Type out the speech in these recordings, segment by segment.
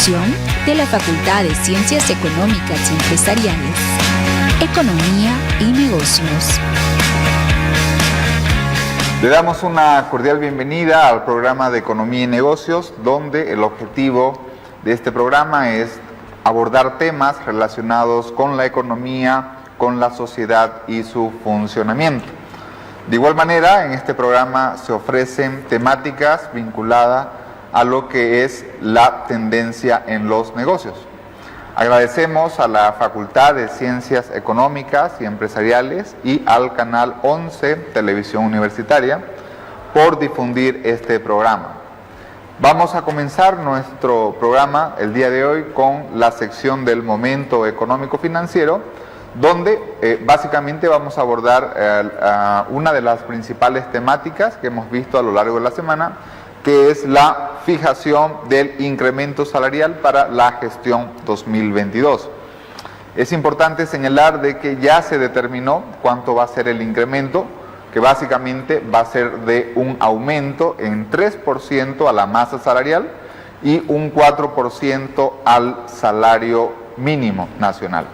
producción de la Facultad de Ciencias Económicas y Empresariales, Economía y Negocios. Le damos una cordial bienvenida al programa de Economía y Negocios, donde el objetivo de este programa es abordar temas relacionados con la economía, con la sociedad y su funcionamiento. De igual manera, en este programa se ofrecen temáticas vinculadas a lo que es la tendencia en los negocios. Agradecemos a la Facultad de Ciencias Económicas y Empresariales y al Canal 11 Televisión Universitaria por difundir este programa. Vamos a comenzar nuestro programa el día de hoy con la sección del momento económico-financiero, donde básicamente vamos a abordar una de las principales temáticas que hemos visto a lo largo de la semana, que es la fijación del incremento salarial para la gestión 2022. Es importante señalar de que ya se determinó cuánto va a ser el incremento, que básicamente va a ser de un aumento en 3% a la masa salarial y un 4% al salario mínimo nacional.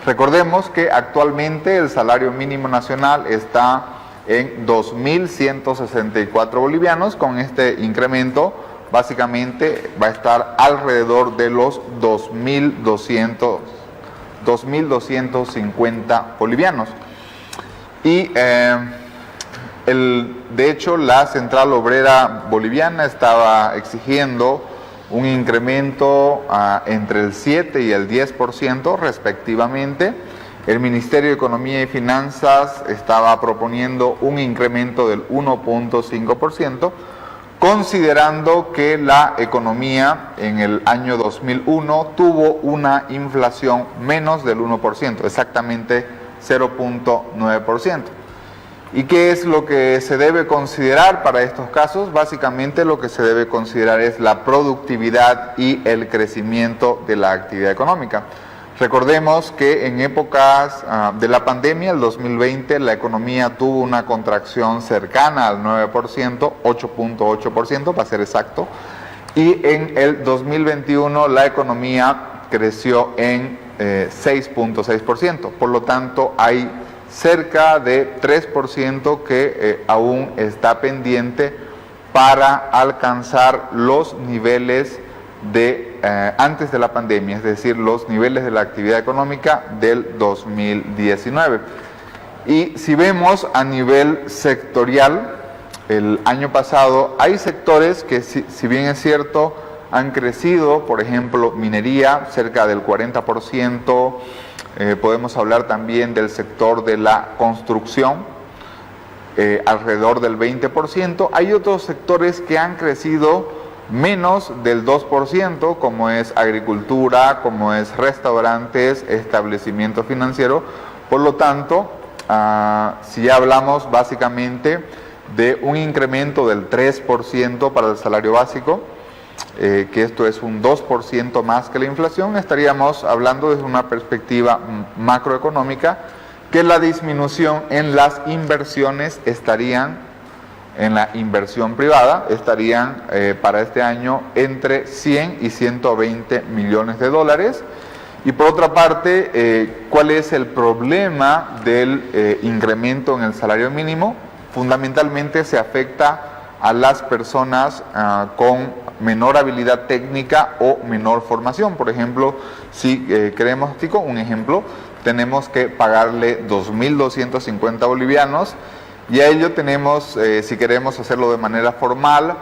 Recordemos que actualmente el salario mínimo nacional está en 2.164 bolivianos. Con este incremento básicamente va a estar alrededor de los 2.250 bolivianos. Y de hecho la Central Obrera Boliviana estaba exigiendo un incremento entre el 7 y el 10% respectivamente. El Ministerio de Economía y Finanzas estaba proponiendo un incremento del 1.5%, considerando que la economía en el año 2001 tuvo una inflación menos del 1%, exactamente 0.9%. ¿Y qué es lo que se debe considerar para estos casos? Básicamente lo que se debe considerar es la productividad y el crecimiento de la actividad económica. Recordemos que en épocas de la pandemia, el 2020, la economía tuvo una contracción cercana al 9%, 8.8% para ser exacto, y en el 2021 la economía creció en 6.6%, por lo tanto hay cerca de 3% que aún está pendiente para alcanzar los niveles de antes de la pandemia, es decir, los niveles de la actividad económica del 2019. Y si vemos a nivel sectorial, el año pasado hay sectores que si bien es cierto han crecido, por ejemplo, minería cerca del 40%, podemos hablar también del sector de la construcción, alrededor del 20%. Hay otros sectores que han crecido menos del 2%, como es agricultura, como es restaurantes, establecimiento financiero. Por lo tanto, si ya hablamos básicamente de un incremento del 3% para el salario básico, que esto es un 2% más que la inflación, estaríamos hablando desde una perspectiva macroeconómica que la disminución en las inversiones en la inversión privada estarían para este año entre 100 y 120 millones de dólares. Y por otra parte, ¿cuál es el problema del incremento en el salario mínimo? Fundamentalmente se afecta a las personas con menor habilidad técnica o menor formación. Por ejemplo, si queremos, un ejemplo, tenemos que pagarle 2.250 bolivianos y a ello tenemos, si queremos hacerlo de manera formal,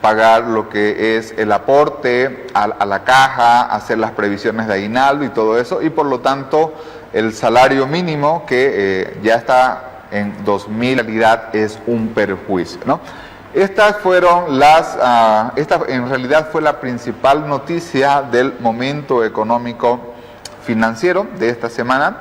pagar lo que es el aporte a la caja, hacer las previsiones de aguinaldo y todo eso, y por lo tanto el salario mínimo que ya está en 2.000 realidad es un perjuicio, ¿no? Estas fueron esta en realidad fue la principal noticia del momento económico financiero de esta semana.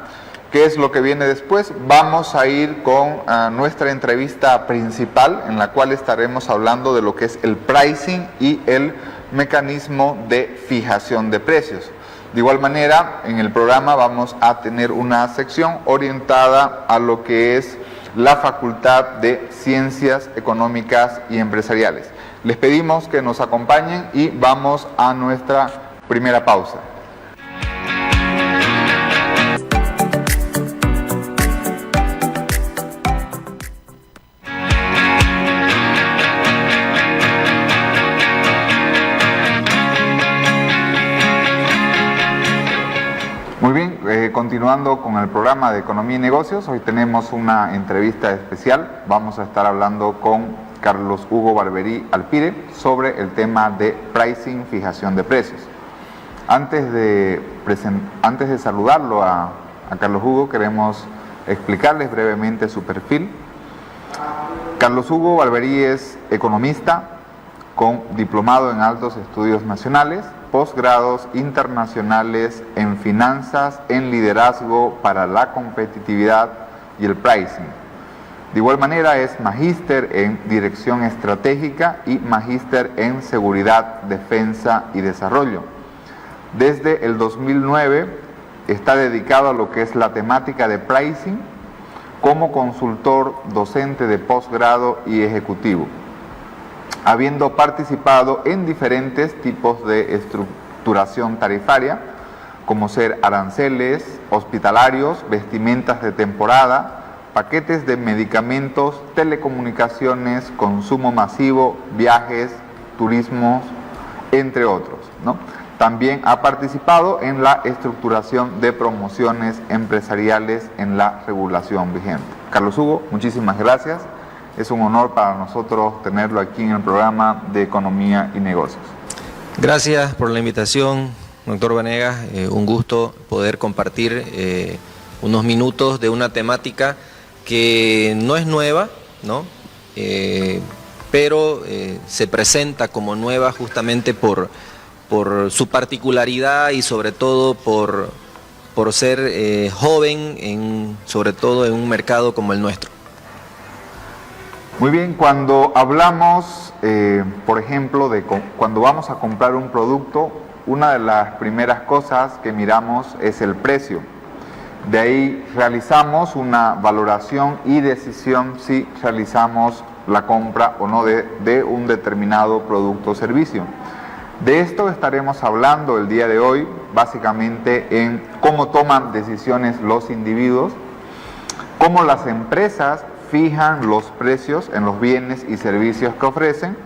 ¿Qué es lo que viene después? Vamos a ir con nuestra entrevista principal, en la cual estaremos hablando de lo que es el pricing y el mecanismo de fijación de precios. De igual manera, en el programa vamos a tener una sección orientada a lo que es la Facultad de Ciencias Económicas y Empresariales. Les pedimos que nos acompañen y vamos a nuestra primera pausa. Muy bien, continuando con el programa de Economía y Negocios, hoy tenemos una entrevista especial. Vamos a estar hablando con Carlos Hugo Barberí Alpire sobre el tema de pricing, fijación de precios. Antes de saludarlo a Carlos Hugo, queremos explicarles brevemente su perfil. Carlos Hugo Barberí es economista con diplomado en altos estudios nacionales, posgrados internacionales en finanzas, en liderazgo para la competitividad y el pricing. De igual manera es magíster en dirección estratégica y magíster en seguridad, defensa y desarrollo. Desde el 2009 está dedicado a lo que es la temática de pricing como consultor docente de posgrado y ejecutivo, habiendo participado en diferentes tipos de estructuración tarifaria, como ser aranceles, hospitalarios, vestimentas de temporada, paquetes de medicamentos, telecomunicaciones, consumo masivo, viajes, turismos, entre otros, ¿no? También ha participado en la estructuración de promociones empresariales en la regulación vigente. Carlos Hugo, muchísimas gracias. Es un honor para nosotros tenerlo aquí en el programa de Economía y Negocios. Gracias por la invitación, doctor Vanegas. Un gusto poder compartir unos minutos de una temática que no es nueva, ¿no? Pero se presenta como nueva justamente por su particularidad y sobre todo por ser joven, sobre todo en un mercado como el nuestro. Muy bien, cuando hablamos, por ejemplo, de cuando vamos a comprar un producto, una de las primeras cosas que miramos es el precio. De ahí realizamos una valoración y decisión si realizamos la compra o no de un determinado producto o servicio. De esto estaremos hablando el día de hoy, básicamente en cómo toman decisiones los individuos, cómo las empresas fijan los precios en los bienes y servicios que ofrecen,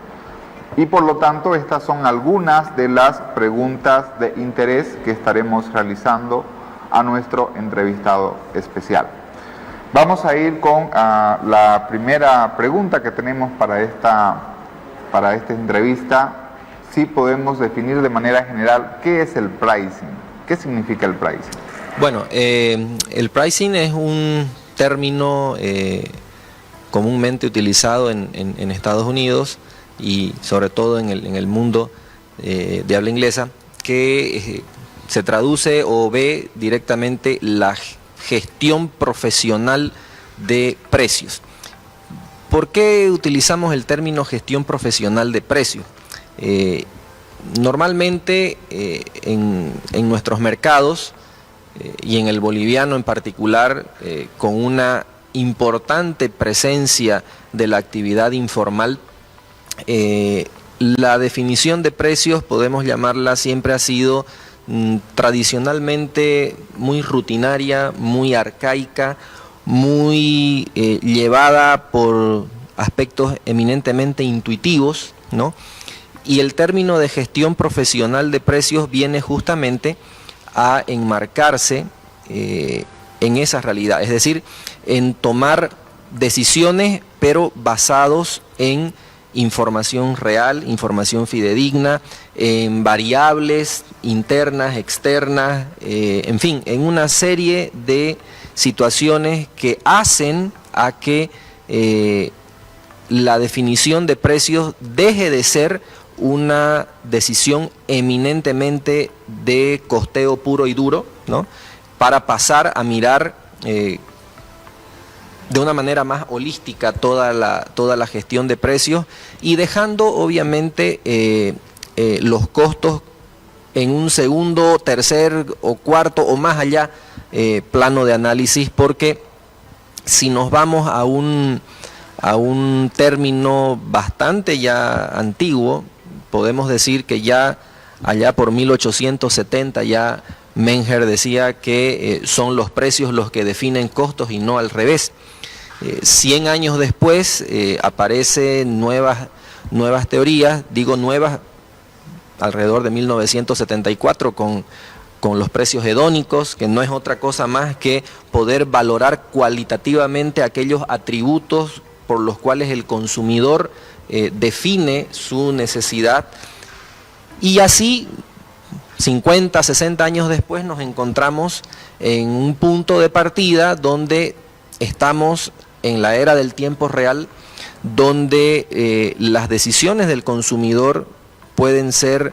y por lo tanto estas son algunas de las preguntas de interés que estaremos realizando a nuestro entrevistado especial. Vamos a ir con la primera pregunta que tenemos para esta entrevista. Si podemos definir de manera general qué es el pricing, qué significa el pricing. Bueno, el pricing es un término comúnmente utilizado en Estados Unidos y sobre todo en el mundo de habla inglesa, que se traduce o ve directamente la gestión profesional de precios. ¿Por qué utilizamos el término gestión profesional de precios? Normalmente en nuestros mercados y en el boliviano en particular, con una importante presencia de la actividad informal, la definición de precios, podemos llamarla, siempre ha sido tradicionalmente muy rutinaria, muy arcaica, muy llevada por aspectos eminentemente intuitivos, ¿no? Y el término de gestión profesional de precios viene justamente a enmarcarse en esa realidad, es decir, en tomar decisiones pero basados en información real, información fidedigna, en variables internas, externas, en fin, en una serie de situaciones que hacen a que la definición de precios deje de ser una decisión eminentemente de costeo puro y duro, ¿no? Para pasar a mirar de una manera más holística toda la gestión de precios y dejando obviamente los costos en un segundo, tercer o cuarto o más allá plano de análisis, porque si nos vamos a un término bastante ya antiguo, podemos decir que ya allá por 1870 ya Menger decía que son los precios los que definen costos y no al revés. 100 años después aparecen nuevas teorías, digo nuevas, alrededor de 1974 con los precios hedónicos, que no es otra cosa más que poder valorar cualitativamente aquellos atributos por los cuales el consumidor define su necesidad. Y así, 50, 60 años después, nos encontramos en un punto de partida donde estamos en la era del tiempo real, donde las decisiones del consumidor pueden ser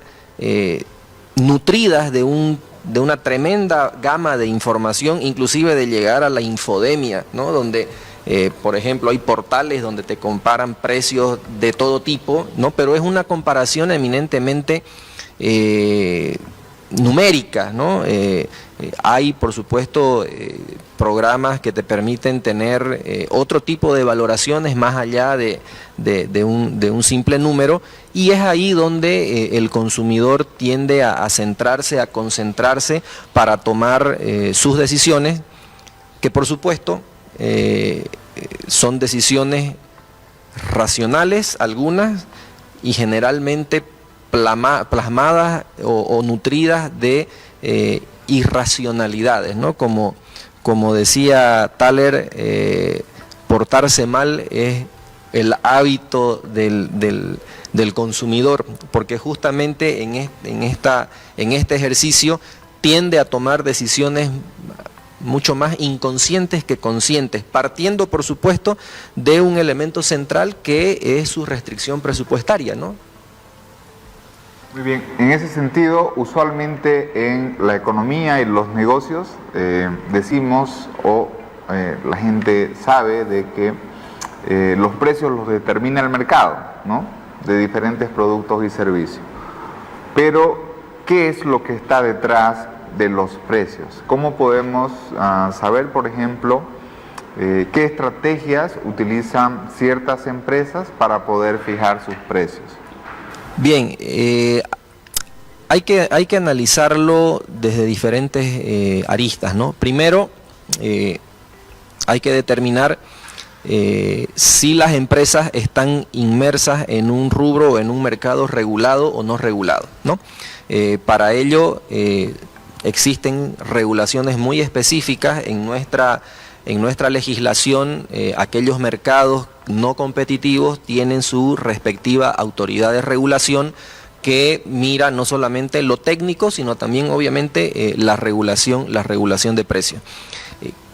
nutridas de una tremenda gama de información, inclusive de llegar a la infodemia, ¿no? Donde, por ejemplo, hay portales donde te comparan precios de todo tipo, ¿no? Pero es una comparación eminentemente numérica, ¿no? Hay, por supuesto, programas que te permiten tener otro tipo de valoraciones más allá de un simple número, y es ahí donde el consumidor tiende a centrarse, a concentrarse para tomar sus decisiones, que por supuesto son decisiones racionales algunas y generalmente plasmadas o nutridas de irracionalidades, ¿no? Como decía Thaler, portarse mal es el hábito del consumidor, porque justamente en este ejercicio tiende a tomar decisiones mucho más inconscientes que conscientes, partiendo por supuesto de un elemento central que es su restricción presupuestaria, ¿no? Muy bien, en ese sentido, usualmente en la economía y los negocios decimos la gente sabe de que los precios los determina el mercado, ¿no? De diferentes productos y servicios. Pero, ¿qué es lo que está detrás de los precios? ¿Cómo podemos saber, por ejemplo, qué estrategias utilizan ciertas empresas para poder fijar sus precios? Bien, hay que analizarlo desde diferentes aristas, ¿no? Primero, hay que determinar si las empresas están inmersas en un rubro o en un mercado regulado o no regulado, ¿no? Para ello existen regulaciones muy específicas en nuestra legislación. Aquellos mercados no competitivos tienen su respectiva autoridad de regulación que mira no solamente lo técnico, sino también obviamente la regulación de precios.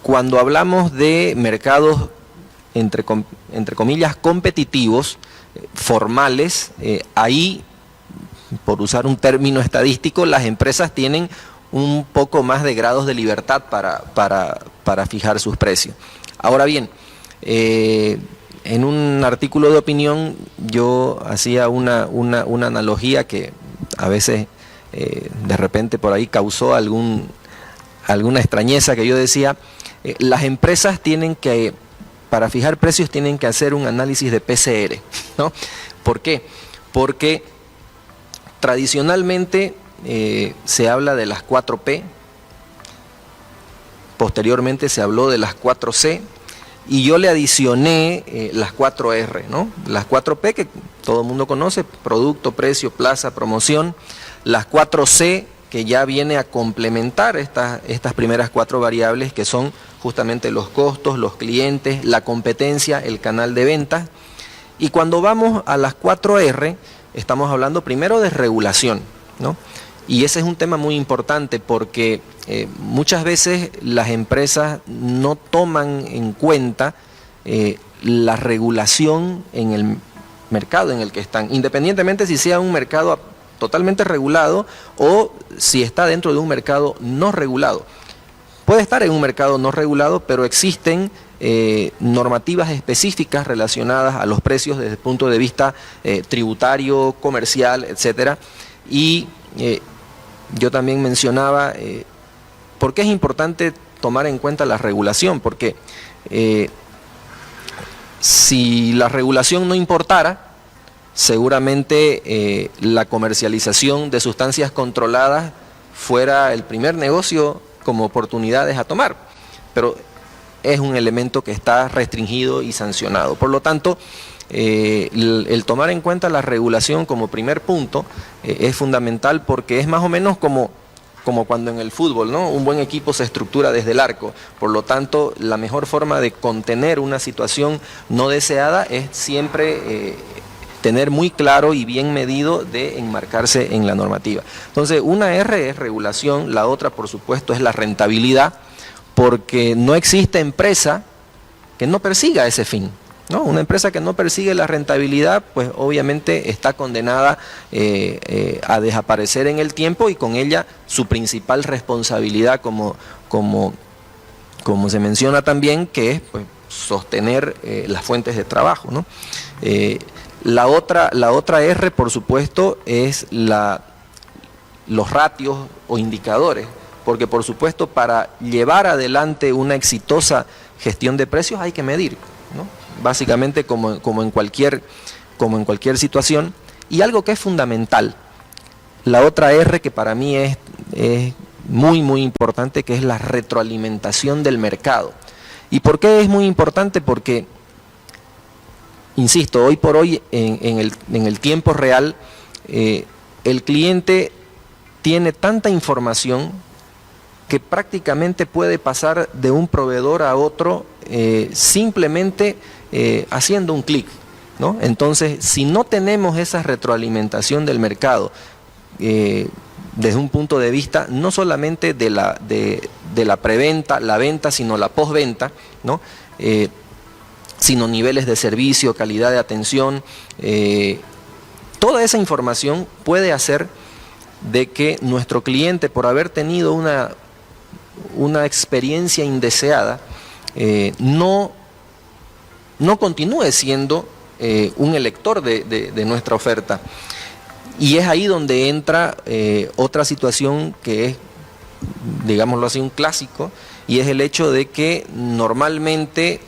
Cuando hablamos de mercados entre comillas competitivos, formales, ahí, por usar un término estadístico, las empresas tienen un poco más de grados de libertad para fijar sus precios. Ahora bien, en un artículo de opinión yo hacía una analogía que a veces de repente por ahí causó alguna extrañeza, que yo decía, las empresas para fijar precios tienen que hacer un análisis de PCR, ¿no? ¿Por qué? Porque tradicionalmente se habla de las 4P, posteriormente se habló de las 4C, y yo le adicioné las 4R, ¿no? Las 4P que todo el mundo conoce: producto, precio, plaza, promoción. Las 4C que ya viene a complementar estas primeras 4 variables, que son justamente los costos, los clientes, la competencia, el canal de ventas. Y cuando vamos a las 4R, estamos hablando primero de regulación, ¿no? Y ese es un tema muy importante porque muchas veces las empresas no toman en cuenta la regulación en el mercado en el que están, independientemente si sea un mercado totalmente regulado o si está dentro de un mercado no regulado. Puede estar en un mercado no regulado, pero existen normativas específicas relacionadas a los precios desde el punto de vista tributario, comercial, etcétera. Y yo también mencionaba por qué es importante tomar en cuenta la regulación, porque si la regulación no importara, seguramente la comercialización de sustancias controladas fuera el primer negocio como oportunidades a tomar, pero es un elemento que está restringido y sancionado. Por lo tanto, el tomar en cuenta la regulación como primer punto es fundamental, porque es más o menos como cuando en el fútbol, ¿no? Un buen equipo se estructura desde el arco. Por lo tanto, la mejor forma de contener una situación no deseada es siempre tener muy claro y bien medido de enmarcarse en la normativa. Entonces, una R es regulación, la otra, por supuesto, es la rentabilidad, porque no existe empresa que no persiga ese fin, ¿no? Una empresa que no persigue la rentabilidad, pues obviamente está condenada a desaparecer en el tiempo, y con ella su principal responsabilidad, como se menciona también, que es pues, sostener las fuentes de trabajo, ¿no? La otra R, por supuesto, es los ratios o indicadores, porque por supuesto para llevar adelante una exitosa gestión de precios hay que medir, ¿no? Básicamente como en cualquier situación. Y algo que es fundamental, la otra R que para mí es muy muy importante, que es la retroalimentación del mercado. ¿Y por qué es muy importante? Porque, insisto, hoy por hoy en el tiempo real el cliente tiene tanta información que prácticamente puede pasar de un proveedor a otro simplemente haciendo un clic, ¿no? Entonces, si no tenemos esa retroalimentación del mercado desde un punto de vista no solamente de la preventa, la venta, sino la postventa, ¿no? Sino niveles de servicio, calidad de atención, toda esa información puede hacer de que nuestro cliente, por haber tenido una experiencia indeseada, no continúe siendo un elector de nuestra oferta. Y es ahí donde entra otra situación que es, digámoslo así, un clásico, y es el hecho de que normalmente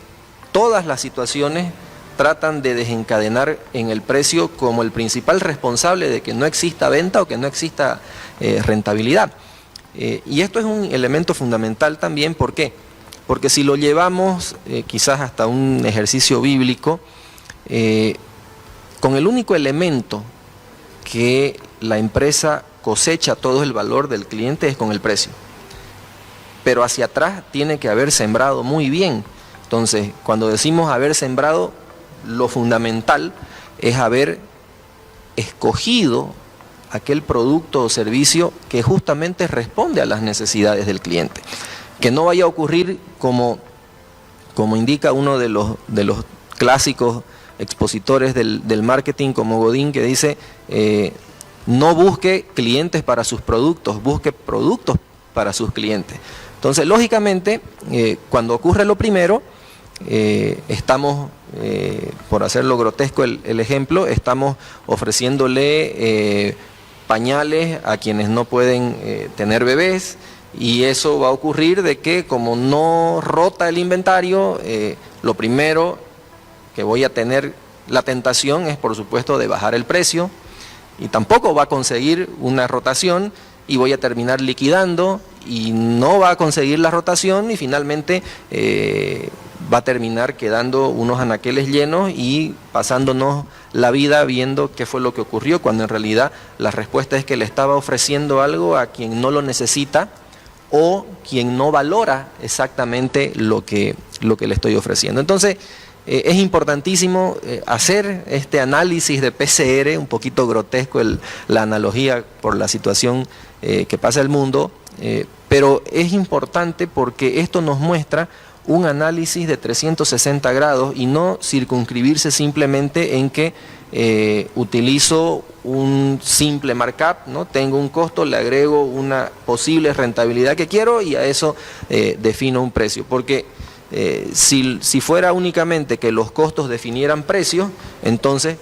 todas las situaciones tratan de desencadenar en el precio como el principal responsable de que no exista venta o que no exista rentabilidad. Y esto es un elemento fundamental también. ¿Por qué? Porque si lo llevamos quizás hasta un ejercicio bíblico, con el único elemento que la empresa cosecha todo el valor del cliente es con el precio. Pero hacia atrás tiene que haber sembrado muy bien. Entonces, cuando decimos haber sembrado, lo fundamental es haber escogido aquel producto o servicio que justamente responde a las necesidades del cliente. Que no vaya a ocurrir como indica uno de los clásicos expositores del marketing como Godín, que dice, no busque clientes para sus productos, busque productos para sus clientes. Entonces, lógicamente, cuando ocurre lo primero, estamos, por hacerlo grotesco el ejemplo, estamos ofreciéndole pañales a quienes no pueden tener bebés, y eso va a ocurrir de que, como no rota el inventario, lo primero que voy a tener la tentación es, por supuesto, de bajar el precio, y tampoco va a conseguir una rotación, y voy a terminar liquidando, y no va a conseguir la rotación, y finalmente va a terminar quedando unos anaqueles llenos y pasándonos la vida viendo qué fue lo que ocurrió, cuando en realidad la respuesta es que le estaba ofreciendo algo a quien no lo necesita o quien no valora exactamente lo que le estoy ofreciendo. Entonces, es importantísimo hacer este análisis de PCR, un poquito grotesco la analogía por la situación que pasa el mundo, pero es importante porque esto nos muestra un análisis de 360 grados y no circunscribirse simplemente en que utilizo un simple markup, ¿no? Tengo un costo, le agrego una posible rentabilidad que quiero y a eso defino un precio. Porque si fuera únicamente que los costos definieran precios, entonces,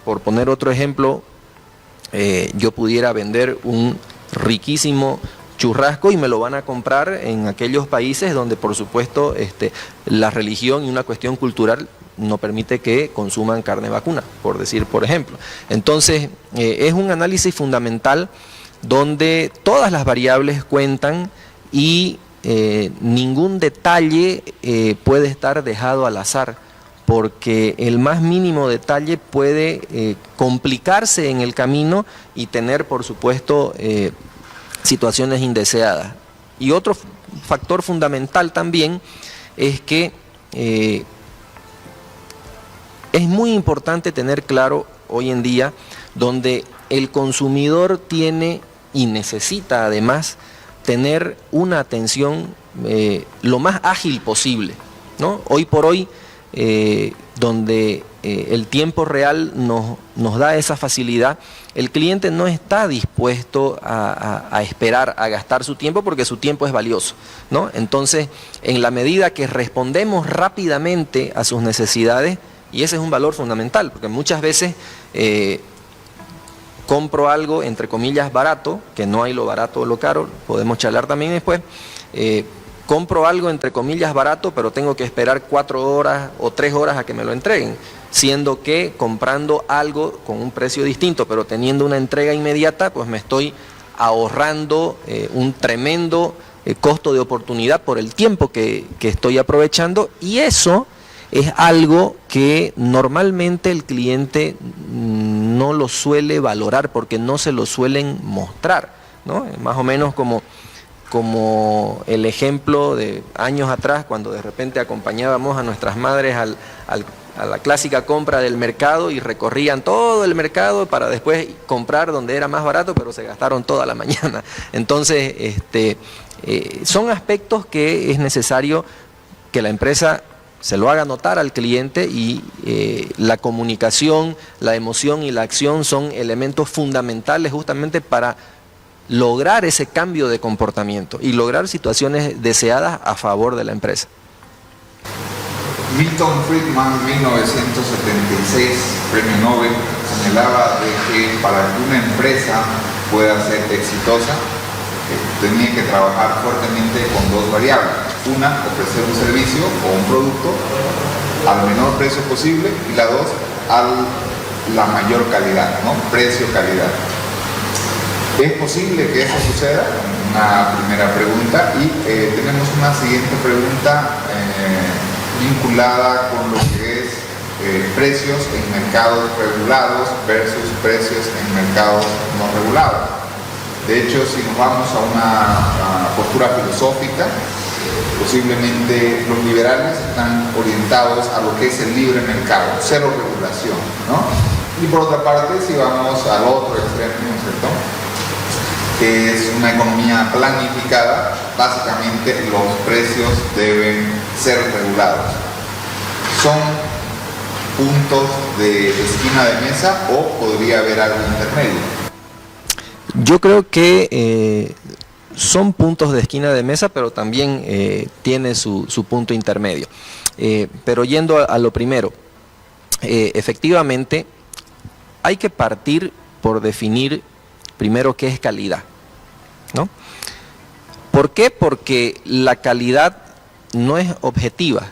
por poner otro ejemplo, yo pudiera vender un riquísimo churrasco y me lo van a comprar en aquellos países donde, por supuesto, la religión y una cuestión cultural no permite que consuman carne vacuna, por ejemplo. Entonces, es un análisis fundamental donde todas las variables cuentan y ningún detalle puede estar dejado al azar, porque el más mínimo detalle puede complicarse en el camino y tener, por supuesto, situaciones indeseadas. Y otro factor fundamental también es que es muy importante tener claro hoy en día, donde el consumidor tiene y necesita además tener una atención lo más ágil posible, ¿no? Hoy por hoy, donde el tiempo real nos da esa facilidad, el cliente no está dispuesto a esperar, a gastar su tiempo, porque su tiempo es valioso, ¿no? Entonces, en la medida que respondemos rápidamente a sus necesidades, y ese es un valor fundamental, porque muchas veces compro algo, entre comillas, barato, que no hay lo barato o lo caro, podemos charlar también después, compro algo, entre comillas, barato, pero tengo que esperar 4 horas o 3 horas a que me lo entreguen, siendo que comprando algo con un precio distinto, pero teniendo una entrega inmediata, pues me estoy ahorrando un tremendo costo de oportunidad por el tiempo que estoy aprovechando, y eso es algo que normalmente el cliente no lo suele valorar porque no se lo suelen mostrar, ¿no? Más o menos como el ejemplo de años atrás, cuando de repente acompañábamos a nuestras madres a la clásica compra del mercado y recorrían todo el mercado para después comprar donde era más barato, pero se gastaron toda la mañana. Entonces, son aspectos que es necesario que la empresa se lo haga notar al cliente, y la comunicación, la emoción y la acción son elementos fundamentales justamente para lograr ese cambio de comportamiento y lograr situaciones deseadas a favor de la empresa. Milton Friedman, en 1976, premio Nobel, señalaba de que para que una empresa pueda ser exitosa, tenía que trabajar fuertemente con 2 variables. Una, ofrecer un servicio o un producto al menor precio posible, y la 2, a la mayor calidad, ¿no? Precio-calidad. ¿Es posible que eso suceda? Una primera pregunta, y tenemos una siguiente pregunta vinculada con lo que es precios en mercados regulados versus precios en mercados no regulados. De hecho, si nos vamos a una postura filosófica, posiblemente los liberales están orientados a lo que es el libre mercado, cero regulación, ¿no? Y por otra parte, si vamos al otro extremo, ¿no es cierto?, que es una economía planificada, básicamente los precios deben ser regulados. ¿Son puntos de esquina de mesa o podría haber algo intermedio? Yo creo que son puntos de esquina de mesa, pero también tiene su punto intermedio. Pero yendo a lo primero, efectivamente hay que partir por definir primero qué es calidad, ¿no? ¿Por qué? Porque la calidad no es objetiva,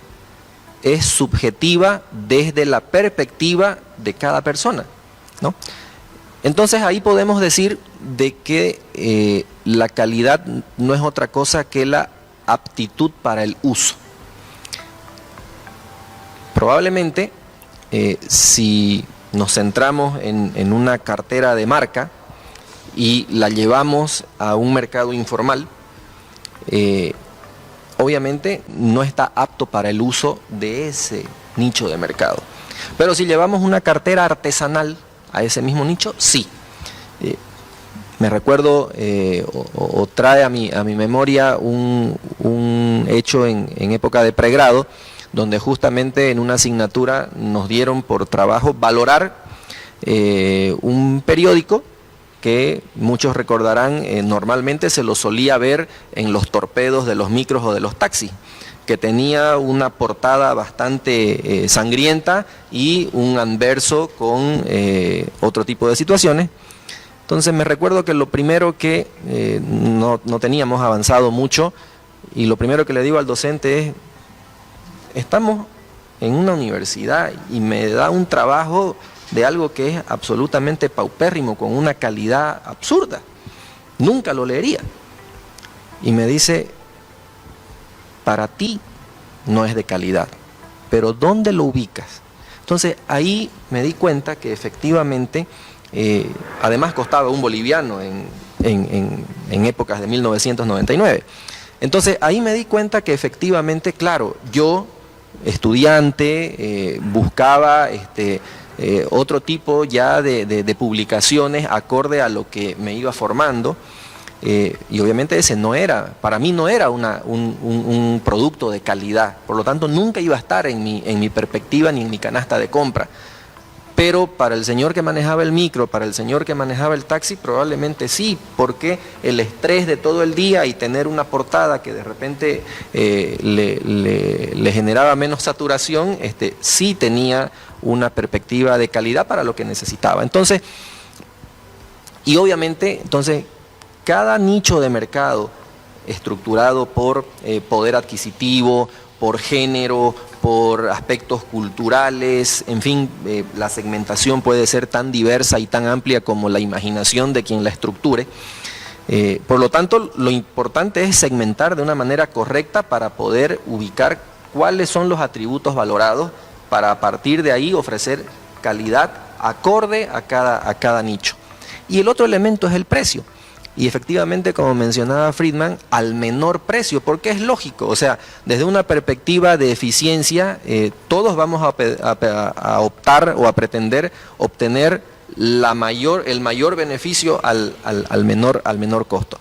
es subjetiva desde la perspectiva de cada persona, ¿no? Entonces ahí podemos decir de que la calidad no es otra cosa que la aptitud para el uso. Probablemente si nos centramos en una cartera de marca y la llevamos a un mercado informal, obviamente no está apto para el uso de ese nicho de mercado. Pero si llevamos una cartera artesanal a ese mismo nicho, sí. Me recuerdo o trae a mi memoria un hecho en época de pregrado, donde justamente en una asignatura nos dieron por trabajo valorar un periódico que muchos recordarán, normalmente se lo solía ver en los torpedos de los micros o de los taxis, que tenía una portada bastante sangrienta y un anverso con otro tipo de situaciones. Entonces me recuerdo que lo primero que no teníamos avanzado mucho, y lo primero que le digo al docente es: estamos en una universidad y me da un trabajo de algo que es absolutamente paupérrimo, con una calidad absurda. Nunca lo leería. Y me dice, para ti no es de calidad, pero ¿dónde lo ubicas? Entonces ahí me di cuenta que efectivamente, además costaba un boliviano en épocas de 1999. Entonces ahí me di cuenta que efectivamente, claro, yo, estudiante, buscaba otro tipo ya de publicaciones acorde a lo que me iba formando, y obviamente ese no era, para mí no era un producto de calidad, por lo tanto nunca iba a estar en mi perspectiva ni en mi canasta de compra. Pero para el señor que manejaba el micro, para el señor que manejaba el taxi, probablemente sí, porque el estrés de todo el día y tener una portada que de repente le generaba menos saturación, sí tenía una perspectiva de calidad para lo que necesitaba. Entonces, y obviamente, entonces, cada nicho de mercado estructurado por poder adquisitivo, por género, por aspectos culturales, en fin, la segmentación puede ser tan diversa y tan amplia como la imaginación de quien la estructure. Por lo tanto, lo importante es segmentar de una manera correcta para poder ubicar cuáles son los atributos valorados, para a partir de ahí ofrecer calidad acorde a cada nicho. Y el otro elemento es el precio. Y efectivamente, como mencionaba Friedman, al menor precio, porque es lógico, o sea, desde una perspectiva de eficiencia, todos vamos a optar o a pretender obtener el mayor beneficio al menor costo,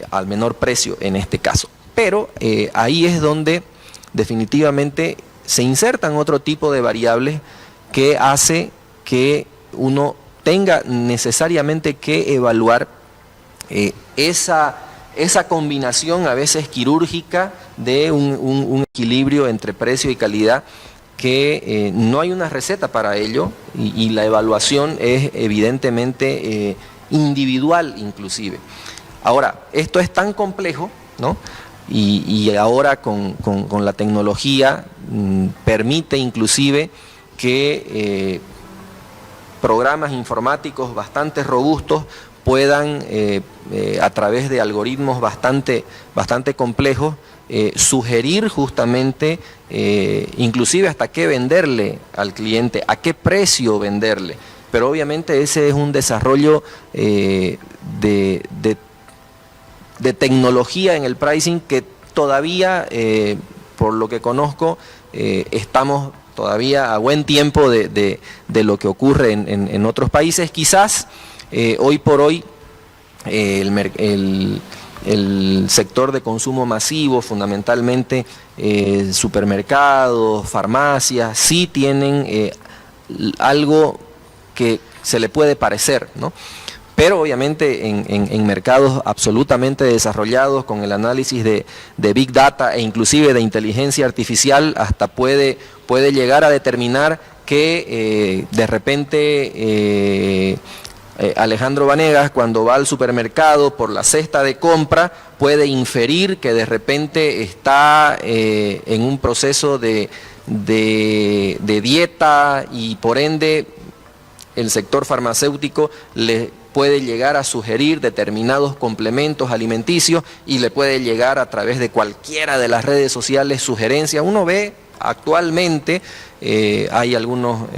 al menor precio en este caso. Pero ahí es donde definitivamente se insertan otro tipo de variables que hace que uno tenga necesariamente que evaluar esa combinación a veces quirúrgica de un equilibrio entre precio y calidad, que no hay una receta para ello, y la evaluación es evidentemente individual inclusive. Ahora, esto es tan complejo, ¿no? Y ahora con la tecnología permite inclusive que programas informáticos bastante robustos puedan, a través de algoritmos bastante complejos, sugerir justamente, inclusive hasta qué venderle al cliente, a qué precio venderle. Pero obviamente ese es un desarrollo de tecnología en el pricing que todavía, por lo que conozco, estamos todavía a buen tiempo de lo que ocurre en otros países. Quizás hoy por hoy el sector de consumo masivo, fundamentalmente supermercados, farmacias, sí tienen algo que se le puede parecer, ¿no? Pero obviamente en mercados absolutamente desarrollados, con el análisis de Big Data e inclusive de inteligencia artificial, hasta puede llegar a determinar que de repente Alejandro Vanegas, cuando va al supermercado por la cesta de compra, puede inferir que de repente está en un proceso de dieta, y por ende el sector farmacéutico le puede llegar a sugerir determinados complementos alimenticios, y le puede llegar a través de cualquiera de las redes sociales sugerencias. Uno ve actualmente, hay algunos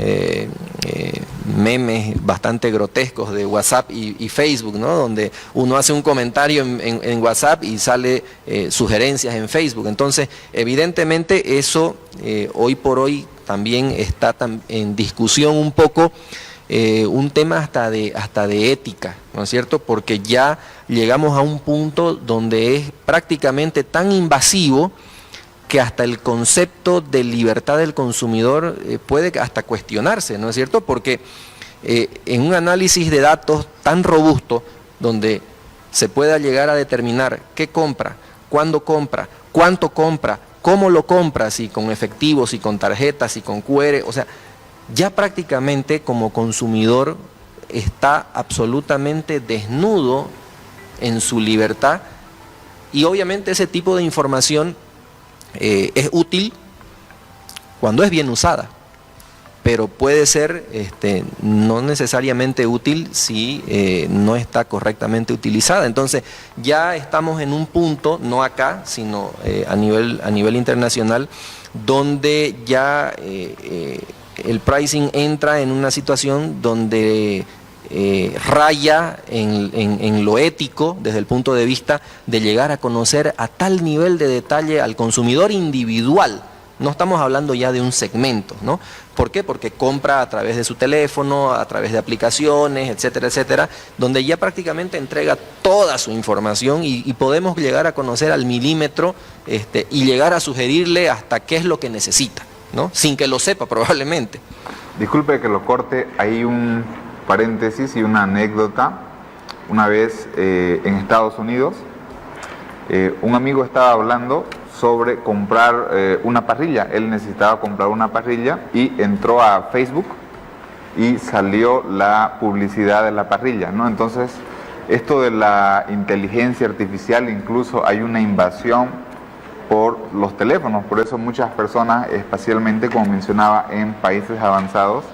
memes bastante grotescos de WhatsApp y Facebook, ¿no? Donde uno hace un comentario en WhatsApp y sale sugerencias en Facebook. Entonces, evidentemente eso hoy por hoy también está en discusión un poco, un tema hasta de ética, ¿no es cierto? Porque ya llegamos a un punto donde es prácticamente tan invasivo que hasta el concepto de libertad del consumidor puede hasta cuestionarse, ¿no es cierto? Porque en un análisis de datos tan robusto, donde se pueda llegar a determinar qué compra, cuándo compra, cuánto compra, cómo lo compra, si con efectivo, si con tarjetas, si con QR, o sea, ya prácticamente como consumidor está absolutamente desnudo en su libertad, y obviamente ese tipo de información es útil cuando es bien usada, pero puede ser no necesariamente útil si no está correctamente utilizada. Entonces ya estamos en un punto, no acá, sino a nivel internacional, donde ya el pricing entra en una situación donde raya en lo ético desde el punto de vista de llegar a conocer a tal nivel de detalle al consumidor individual. No estamos hablando ya de un segmento, ¿no? ¿Por qué? Porque compra a través de su teléfono, a través de aplicaciones, etcétera, etcétera, donde ya prácticamente entrega toda su información y podemos llegar a conocer al milímetro y llegar a sugerirle hasta qué es lo que necesita, ¿no? Sin que lo sepa probablemente. Disculpe que lo corte, hay un paréntesis y una anécdota. Una vez en Estados Unidos, un amigo estaba hablando sobre comprar una parrilla. Él necesitaba comprar una parrilla y entró a Facebook y salió la publicidad de la parrilla, ¿no? Entonces, esto de la inteligencia artificial, incluso hay una invasión por los teléfonos. Por eso muchas personas, especialmente como mencionaba en países avanzados,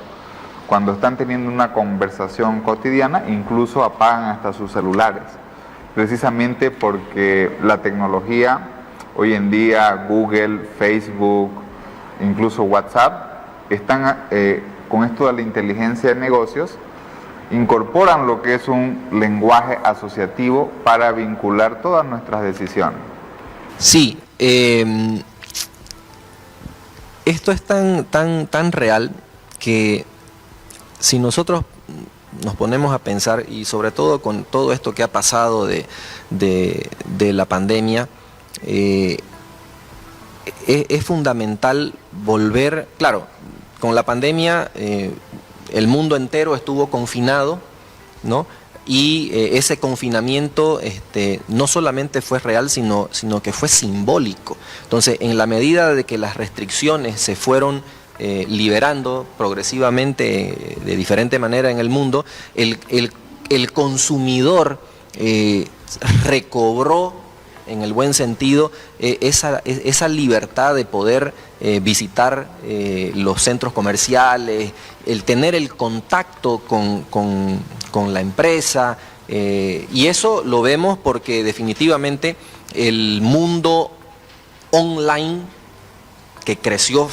cuando están teniendo una conversación cotidiana, incluso apagan hasta sus celulares, precisamente porque la tecnología hoy en día, Google, Facebook, incluso WhatsApp, están con esto de la inteligencia de negocios, incorporan lo que es un lenguaje asociativo para vincular todas nuestras decisiones. Sí, esto es tan real que si nosotros nos ponemos a pensar, y sobre todo con todo esto que ha pasado de la pandemia, es fundamental volver, claro, con la pandemia el mundo entero estuvo confinado, ¿no? Y ese confinamiento no solamente fue real, sino que fue simbólico. Entonces, en la medida de que las restricciones se fueron liberando progresivamente de diferente manera en el mundo, el consumidor recobró, en el buen sentido, esa libertad de poder visitar los centros comerciales, el tener el contacto con la empresa, y eso lo vemos porque definitivamente el mundo online, que creció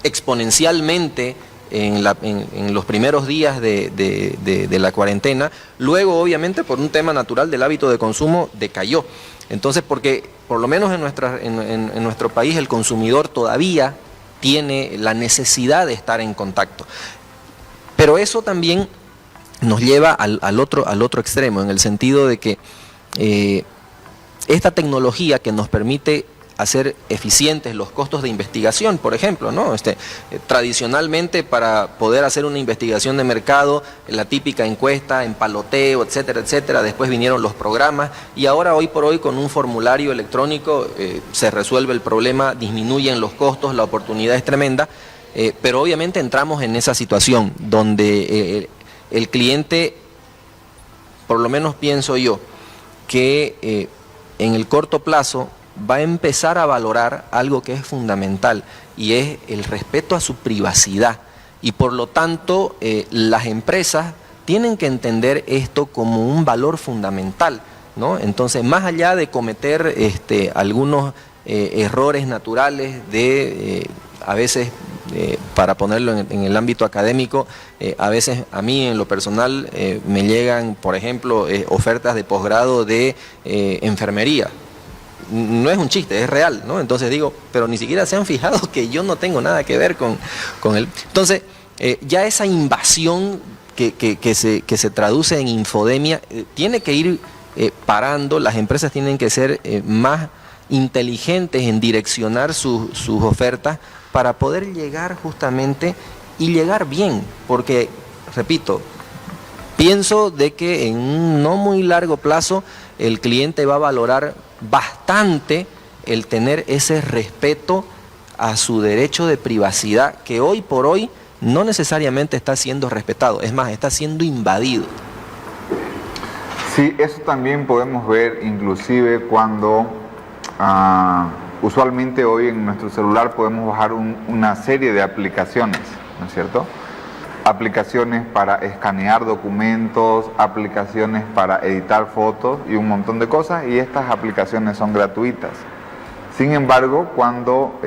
exponencialmente en los primeros días de la cuarentena, luego obviamente por un tema natural del hábito de consumo decayó. Entonces, porque por lo menos en nuestro país el consumidor todavía tiene la necesidad de estar en contacto. Pero eso también nos lleva al otro extremo, en el sentido de que esta tecnología que nos permite hacer eficientes los costos de investigación, por ejemplo, ¿no? Tradicionalmente, para poder hacer una investigación de mercado, la típica encuesta, empaloteo, etcétera, etcétera, después vinieron los programas, y ahora, hoy por hoy, con un formulario electrónico se resuelve el problema, disminuyen los costos, la oportunidad es tremenda, pero obviamente entramos en esa situación donde el cliente, por lo menos pienso yo, que en el corto plazo va a empezar a valorar algo que es fundamental, y es el respeto a su privacidad, y por lo tanto las empresas tienen que entender esto como un valor fundamental, ¿no? Entonces, más allá de cometer algunos errores naturales a veces, para ponerlo en el ámbito académico, a veces a mí en lo personal me llegan, por ejemplo, ofertas de posgrado de enfermería. No es un chiste, es real, ¿no? Entonces digo, pero ni siquiera se han fijado que yo no tengo nada que ver con él. Entonces, ya esa invasión que se traduce en infodemia tiene que ir parando. Las empresas tienen que ser más inteligentes en direccionar sus ofertas para poder llegar justamente y llegar bien, porque, repito, pienso de que en un no muy largo plazo el cliente va a valorar bastante el tener ese respeto a su derecho de privacidad, que hoy por hoy no necesariamente está siendo respetado, es más, está siendo invadido. Sí, eso también podemos ver inclusive cuando usualmente hoy en nuestro celular podemos bajar una serie de aplicaciones, ¿no es cierto? Aplicaciones para escanear documentos, aplicaciones para editar fotos y un montón de cosas, y estas aplicaciones son gratuitas. Sin embargo, cuando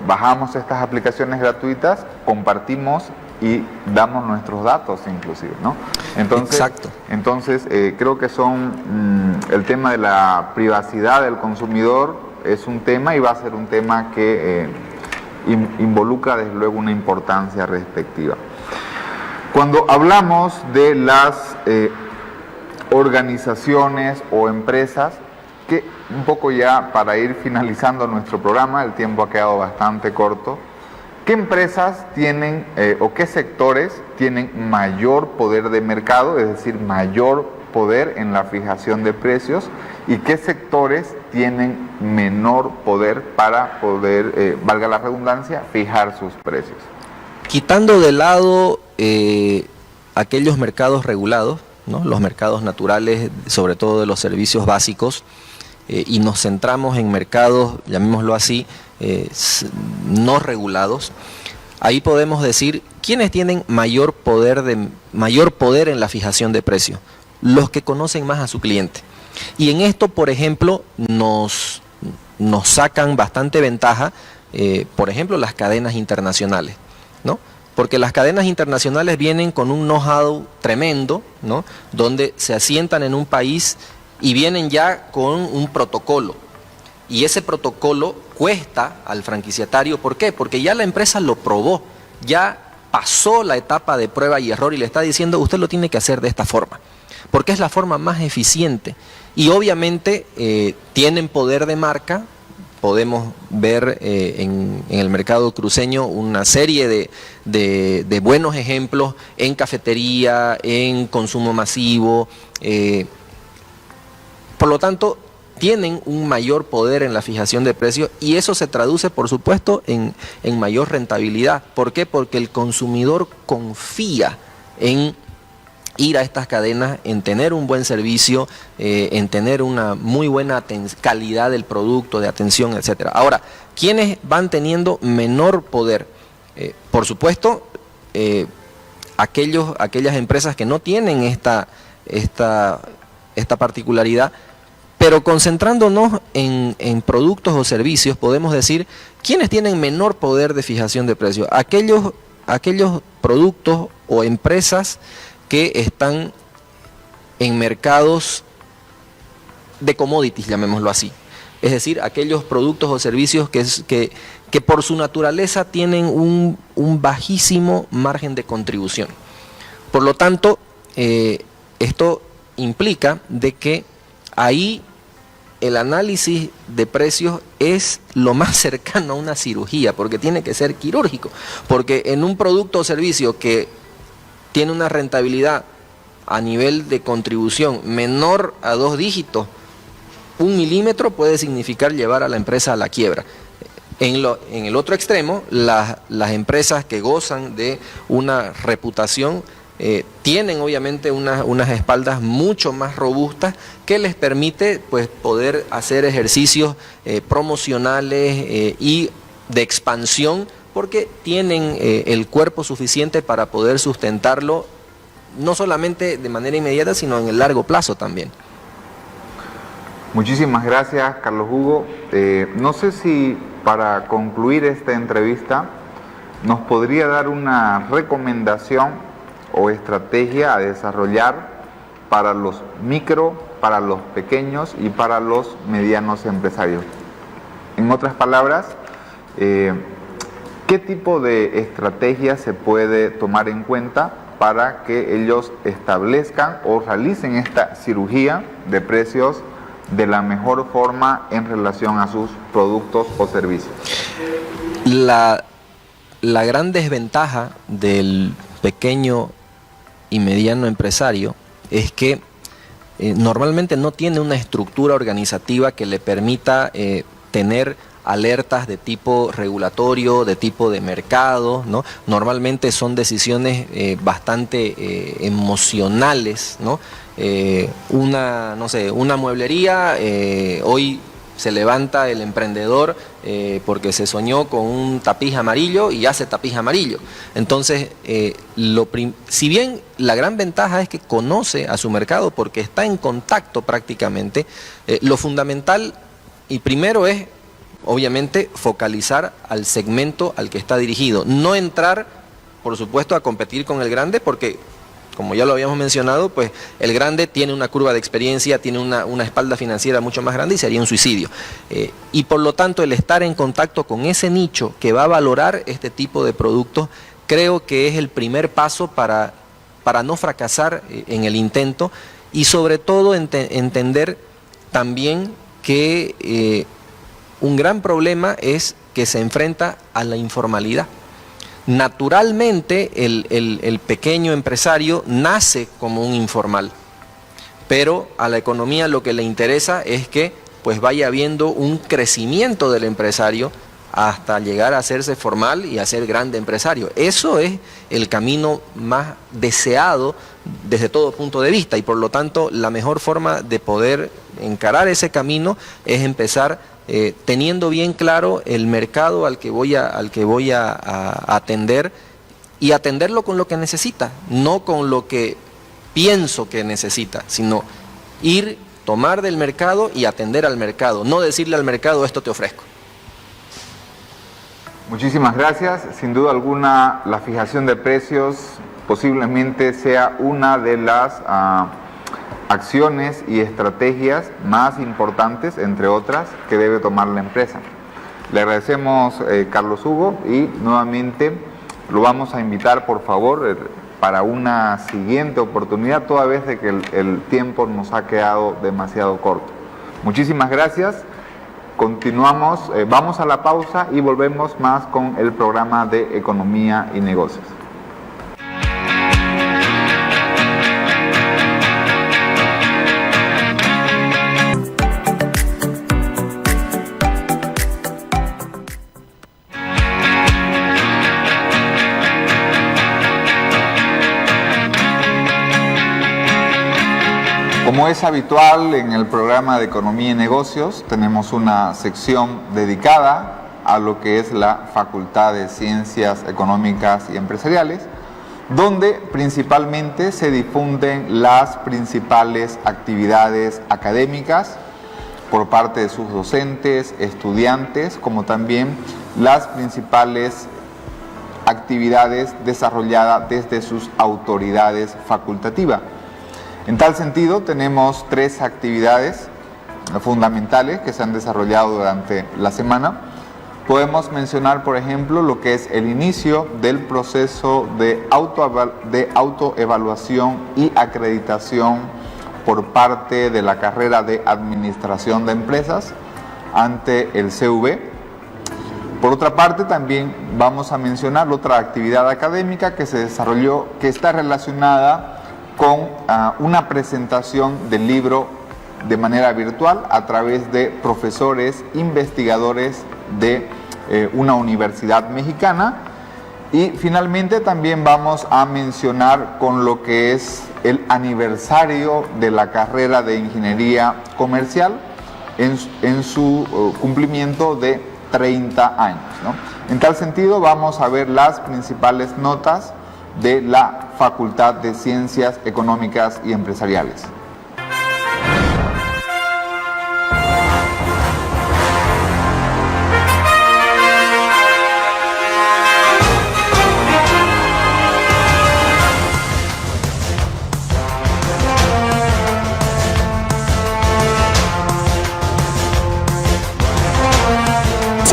bajamos estas aplicaciones gratuitas, compartimos y damos nuestros datos inclusive, ¿no? Exacto. Entonces creo que el tema de la privacidad del consumidor es un tema y va a ser un tema que involucra desde luego una importancia respectiva. Cuando hablamos de las organizaciones o empresas, que un poco ya para ir finalizando nuestro programa, el tiempo ha quedado bastante corto, ¿qué empresas tienen o qué sectores tienen mayor poder de mercado, es decir, mayor poder en la fijación de precios, y qué sectores tienen menor poder para poder, valga la redundancia, fijar sus precios? Quitando de lado aquellos mercados regulados, ¿no? Los mercados naturales, sobre todo de los servicios básicos, y nos centramos en mercados, llamémoslo así, no regulados, ahí podemos decir quiénes tienen mayor poder en la fijación de precios, los que conocen más a su cliente. Y en esto, por ejemplo, nos sacan bastante ventaja, por ejemplo, las cadenas internacionales, ¿no? Porque las cadenas internacionales vienen con un know-how tremendo, ¿no? Donde se asientan en un país y vienen ya con un protocolo. Y ese protocolo cuesta al franquiciatario. ¿Por qué? Porque ya la empresa lo probó, ya pasó la etapa de prueba y error y le está diciendo, usted lo tiene que hacer de esta forma, porque es la forma más eficiente. Y obviamente tienen poder de marca. Podemos ver en el mercado cruceño una serie de buenos ejemplos en cafetería, en consumo masivo. Por lo tanto, tienen un mayor poder en la fijación de precios y eso se traduce, por supuesto, en mayor rentabilidad. ¿Por qué? Porque el consumidor confía en ir a estas cadenas, en tener un buen servicio, en tener una muy buena calidad del producto, de atención, etcétera. Ahora, ¿quiénes van teniendo menor poder? Por supuesto, aquellas empresas que no tienen esta particularidad, pero concentrándonos en productos o servicios, podemos decir, ¿quiénes tienen menor poder de fijación de precios? Aquellos productos o empresas que están en mercados de commodities, llamémoslo así. Es decir, aquellos productos o servicios que por su naturaleza tienen un bajísimo margen de contribución. Por lo tanto, esto implica de que ahí el análisis de precios es lo más cercano a una cirugía, porque tiene que ser quirúrgico. Porque en un producto o servicio que tiene una rentabilidad a nivel de contribución menor a 2 dígitos, 1 milímetro puede significar llevar a la empresa a la quiebra. En el otro extremo, las empresas que gozan de una reputación tienen obviamente unas espaldas mucho más robustas que les permite pues, poder hacer ejercicios promocionales y de expansión, porque tienen el cuerpo suficiente para poder sustentarlo, no solamente de manera inmediata, sino en el largo plazo también. Muchísimas gracias, Carlos Hugo. No sé si para concluir esta entrevista nos podría dar una recomendación o estrategia a desarrollar para los micro, para los pequeños y para los medianos empresarios. En otras palabras, ¿qué tipo de estrategia se puede tomar en cuenta para que ellos establezcan o realicen esta cirugía de precios de la mejor forma en relación a sus productos o servicios? La gran desventaja del pequeño y mediano empresario es que normalmente no tiene una estructura organizativa que le permita tener alertas de tipo regulatorio, de tipo de mercado, ¿no? Normalmente son decisiones bastante emocionales, ¿no? Una mueblería hoy se levanta el emprendedor porque se soñó con un tapiz amarillo y hace tapiz amarillo. Entonces, si bien la gran ventaja es que conoce a su mercado porque está en contacto prácticamente, lo fundamental y primero es, obviamente, focalizar al segmento al que está dirigido. No entrar, por supuesto, a competir con el grande porque, como ya lo habíamos mencionado, pues el grande tiene una curva de experiencia, tiene una espalda financiera mucho más grande y sería un suicidio. Y por lo tanto, el estar en contacto con ese nicho que va a valorar este tipo de productos, creo que es el primer paso para no fracasar en el intento y sobre todo entender también que un gran problema es que se enfrenta a la informalidad. Naturalmente el pequeño empresario nace como un informal, pero a la economía lo que le interesa es que pues vaya habiendo un crecimiento del empresario hasta llegar a hacerse formal y a ser grande empresario. Eso es el camino más deseado desde todo punto de vista y por lo tanto la mejor forma de poder encarar ese camino es empezar teniendo bien claro el mercado al que voy a atender y atenderlo con lo que necesita, no con lo que pienso que necesita, sino tomar del mercado y atender al mercado, no decirle al mercado esto te ofrezco. Muchísimas gracias. Sin duda alguna, la fijación de precios posiblemente sea una de las acciones y estrategias más importantes, entre otras, que debe tomar la empresa. Le agradecemos, Carlos Hugo, y nuevamente lo vamos a invitar, por favor, para una siguiente oportunidad, toda vez de que el tiempo nos ha quedado demasiado corto. Muchísimas gracias. Continuamos, vamos a la pausa y volvemos más con el programa de Economía y Negocios. Como es habitual en el programa de Economía y Negocios, tenemos una sección dedicada a lo que es la Facultad de Ciencias Económicas y Empresariales, donde principalmente se difunden las principales actividades académicas por parte de sus docentes, estudiantes, como también las principales actividades desarrolladas desde sus autoridades facultativas. En tal sentido, tenemos 3 actividades fundamentales que se han desarrollado durante la semana. Podemos mencionar, por ejemplo, lo que es el inicio del proceso de autoevaluación y acreditación por parte de la carrera de Administración de Empresas ante el CUB. Por otra parte, también vamos a mencionar otra actividad académica que se desarrolló, que está relacionada con una presentación del libro de manera virtual a través de profesores investigadores de una universidad mexicana. Y finalmente también vamos a mencionar con lo que es el aniversario de la carrera de Ingeniería Comercial en su cumplimiento de 30 años, ¿no? En tal sentido, vamos a ver las principales notas de la Facultad de Ciencias Económicas y Empresariales.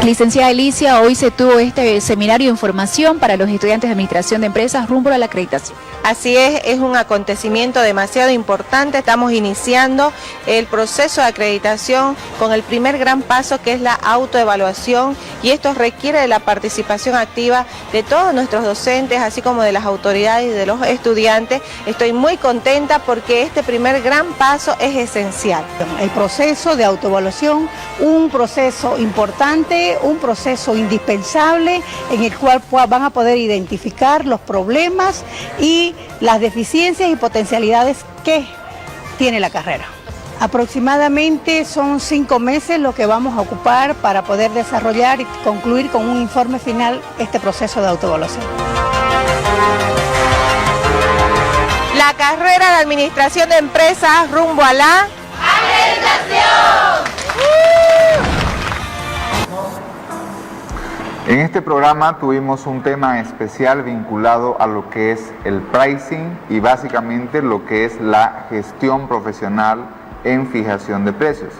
Licenciada Alicia, hoy se tuvo este seminario de información para los estudiantes de Administración de Empresas rumbo a la acreditación. Así es un acontecimiento demasiado importante. Estamos iniciando el proceso de acreditación con el primer gran paso, que es la autoevaluación, y esto requiere de la participación activa de todos nuestros docentes, así como de las autoridades y de los estudiantes. Estoy muy contenta porque este primer gran paso es esencial. El proceso de autoevaluación, un proceso importante, un proceso indispensable en el cual van a poder identificar los problemas y las deficiencias y potencialidades que tiene la carrera. Aproximadamente son 5 meses lo que vamos a ocupar para poder desarrollar y concluir con un informe final este proceso de autoevaluación. La carrera de Administración de Empresas rumbo a la acreditación. En este programa tuvimos un tema especial vinculado a lo que es el pricing y básicamente lo que es la gestión profesional en fijación de precios.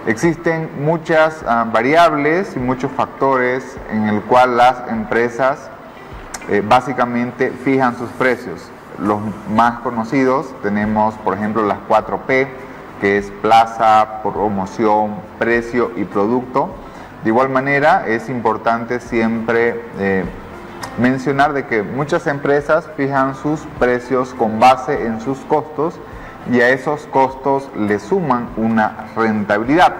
Existen muchas variables y muchos factores en el cual las empresas básicamente fijan sus precios. Los más conocidos tenemos, por ejemplo, las 4P, que es plaza, promoción, precio y producto. De igual manera, es importante siempre mencionar de que muchas empresas fijan sus precios con base en sus costos y a esos costos le suman una rentabilidad.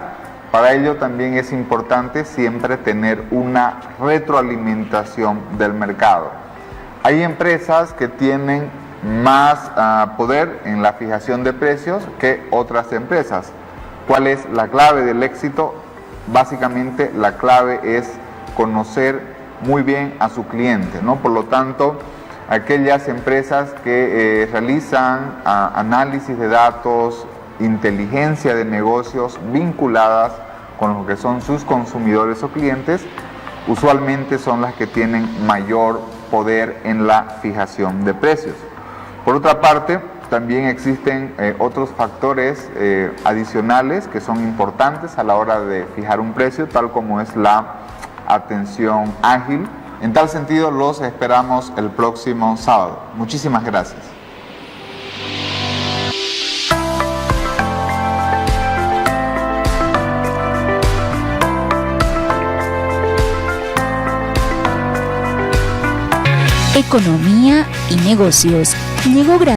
Para ello también es importante siempre tener una retroalimentación del mercado. Hay empresas que tienen más poder en la fijación de precios que otras empresas. ¿Cuál es la clave del éxito? Básicamente la clave es conocer muy bien a su cliente, ¿no? Por lo tanto, aquellas empresas que realizan análisis de datos, inteligencia de negocios vinculadas con lo que son sus consumidores o clientes, usualmente son las que tienen mayor poder en la fijación de precios. Por otra parte, también existen otros factores adicionales que son importantes a la hora de fijar un precio, tal como es la atención ágil. En tal sentido, los esperamos el próximo sábado. Muchísimas gracias. Economía y negocios. Llegó